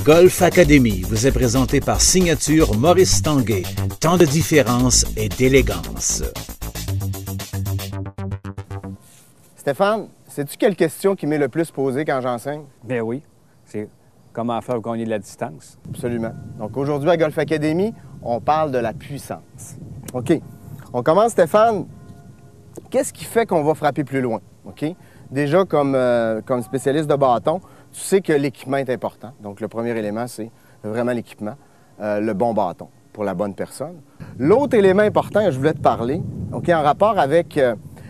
Golf Academy vous est présenté par Signature Maurice Tanguay. Tant de différence et d'élégance. Stéphane, sais-tu quelle question qui m'est le plus posée quand j'enseigne? Bien oui, c'est comment faire pour gagner de la distance. Absolument. Donc aujourd'hui à Golf Academy, on parle de la puissance. OK. On commence, Stéphane. Qu'est-ce qui fait qu'on va frapper plus loin? OK? Déjà, comme spécialiste de bâton, tu sais que l'équipement est important. Donc, le premier élément, c'est vraiment l'équipement, le bon bâton pour la bonne personne. L'autre élément important que je voulais te parler, OK, en rapport avec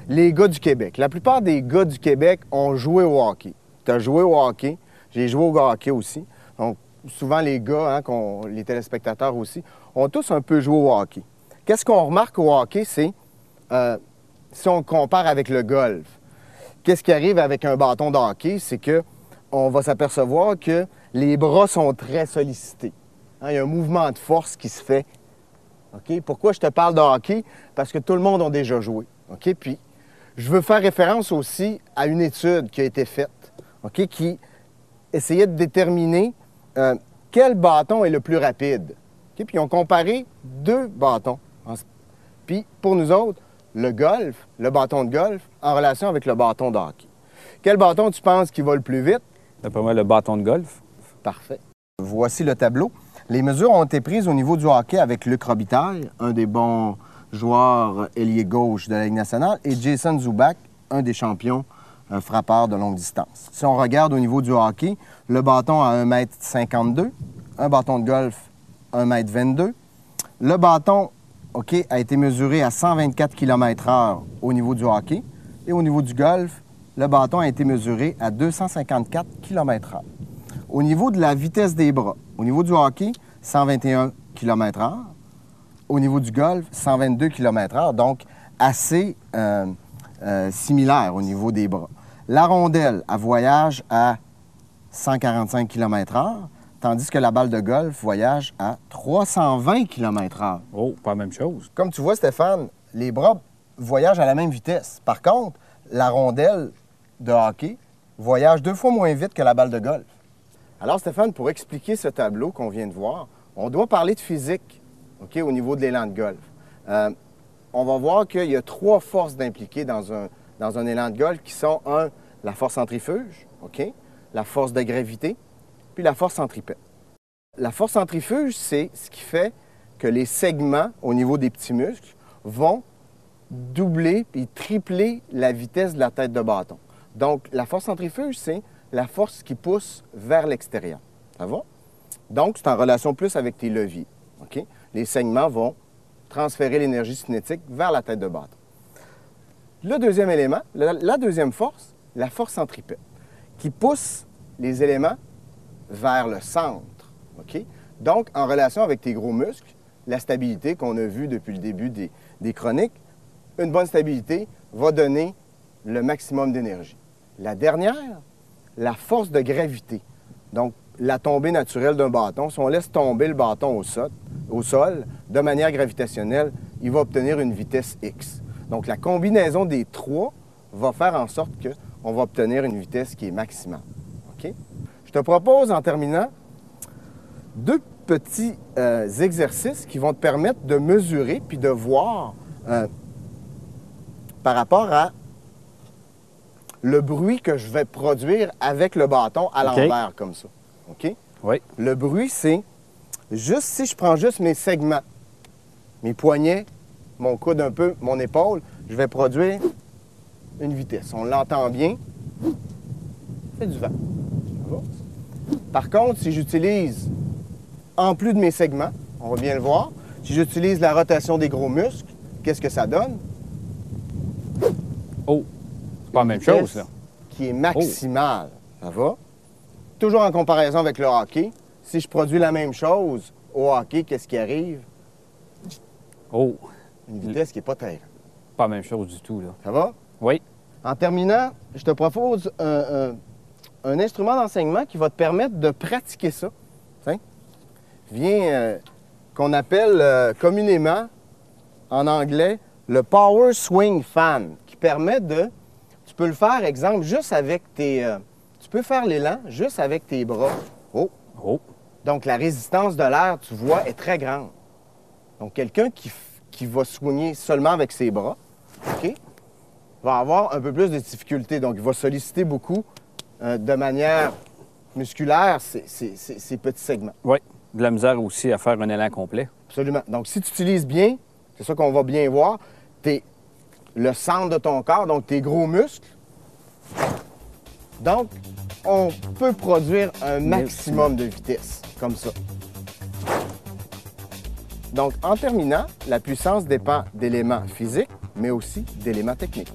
les gars du Québec. La plupart des gars du Québec ont joué au hockey. Tu as joué au hockey, j'ai joué au hockey aussi. Donc, souvent, les gars, les téléspectateurs aussi, ont tous un peu joué au hockey. Qu'est-ce qu'on remarque au hockey, c'est, si on compare avec le golf, qu'est-ce qui arrive avec un bâton de hockey, c'est que on va s'apercevoir que les bras sont très sollicités. Il y a un mouvement de force qui se fait. OK? Pourquoi je te parle de hockey? Parce que tout le monde a déjà joué. OK? Puis, je veux faire référence aussi à une étude qui a été faite, OK? Qui essayait de déterminer quel bâton est le plus rapide. OK? Puis, ils ont comparé deux bâtons. Puis, pour nous autres, le golf, le bâton de golf, en relation avec le bâton de hockey. Quel bâton tu penses qui va le plus vite? D'après moi, le bâton de golf. Parfait. Voici le tableau. Les mesures ont été prises au niveau du hockey avec Luc Robitaille, un des bons joueurs ailier gauche de la Ligue nationale, et Jason Zubac, un des champions frappeurs de longue distance. Si on regarde au niveau du hockey, le bâton a 1,52 m, un bâton de golf 1,22 m. Le bâton a été mesuré à 124 km/h au niveau du hockey, et au niveau du golf, le bâton a été mesuré à 254 km/h. Au niveau de la vitesse des bras, au niveau du hockey, 121 km/h. Au niveau du golf, 122 km/h, donc assez similaire au niveau des bras. La rondelle, elle voyage à 145 km/h, tandis que la balle de golf voyage à 320 km/h. Oh, pas la même chose. Comme tu vois, Stéphane, les bras voyagent à la même vitesse. Par contre, la rondelle de hockey voyage 2 fois moins vite que la balle de golf. Alors, Stéphane, pour expliquer ce tableau qu'on vient de voir, on doit parler de physique, OK, au niveau de l'élan de golf. On va voir qu'il y a 3 forces d'impliquer dans un élan de golf qui sont, la force centrifuge, OK, la force de gravité, puis la force centripète. La force centrifuge, c'est ce qui fait que les segments au niveau des petits muscles vont doubler et tripler la vitesse de la tête de bâton. Donc, la force centrifuge, c'est la force qui pousse vers l'extérieur. Ça va? Donc, c'est en relation plus avec tes leviers. OK? Les segments vont transférer l'énergie cinétique vers la tête de bâton. Le deuxième élément, la deuxième force, la force centripète, qui pousse les éléments vers le centre. OK? Donc, en relation avec tes gros muscles, la stabilité qu'on a vue depuis le début des chroniques, une bonne stabilité va donner le maximum d'énergie. La dernière, la force de gravité. Donc, la tombée naturelle d'un bâton. Si on laisse tomber le bâton au sol, de manière gravitationnelle, il va obtenir une vitesse X. Donc, la combinaison des 3 va faire en sorte qu'on va obtenir une vitesse qui est maximale. OK? Je te propose, en terminant, 2 petits exercices qui vont te permettre de mesurer puis de voir par rapport à le bruit que je vais produire avec le bâton à l'envers, comme ça. OK? Oui. Le bruit, c'est juste si je prends juste mes segments, mes poignets, mon coude un peu, mon épaule, je vais produire une vitesse. On l'entend bien. C'est du vent. Ça va? Par contre, si j'utilise, en plus de mes segments, on va bien le voir, si j'utilise la rotation des gros muscles, qu'est-ce que ça donne? Oh, c'est pas la même chose, là. Qui est maximale. Ça va? Toujours en comparaison avec le hockey, si je produis la même chose au hockey, qu'est-ce qui arrive? Oh. Une vitesse qui n'est pas terrible. Pas la même chose du tout, là. Ça va? Oui. En terminant, je te propose un instrument d'enseignement qui va te permettre de pratiquer ça. Tiens. Qu'on appelle communément, en anglais, le Power Swing Fan, qui permet de... Tu peux le faire, exemple, juste avec tes... tu peux faire l'élan juste avec tes bras. Oh! Oh! Donc, la résistance de l'air, tu vois, est très grande. Donc, quelqu'un qui va soigner seulement avec ses bras, OK, va avoir un peu plus de difficultés. Donc, il va solliciter beaucoup de manière musculaire ces petits segments. Oui, de la misère aussi à faire un élan complet. Absolument. Donc, si tu utilises bien, c'est ça qu'on va bien voir, le centre de ton corps, donc tes gros muscles. Donc, on peut produire un maximum de vitesse, comme ça. Donc, en terminant, la puissance dépend d'éléments physiques, mais aussi d'éléments techniques.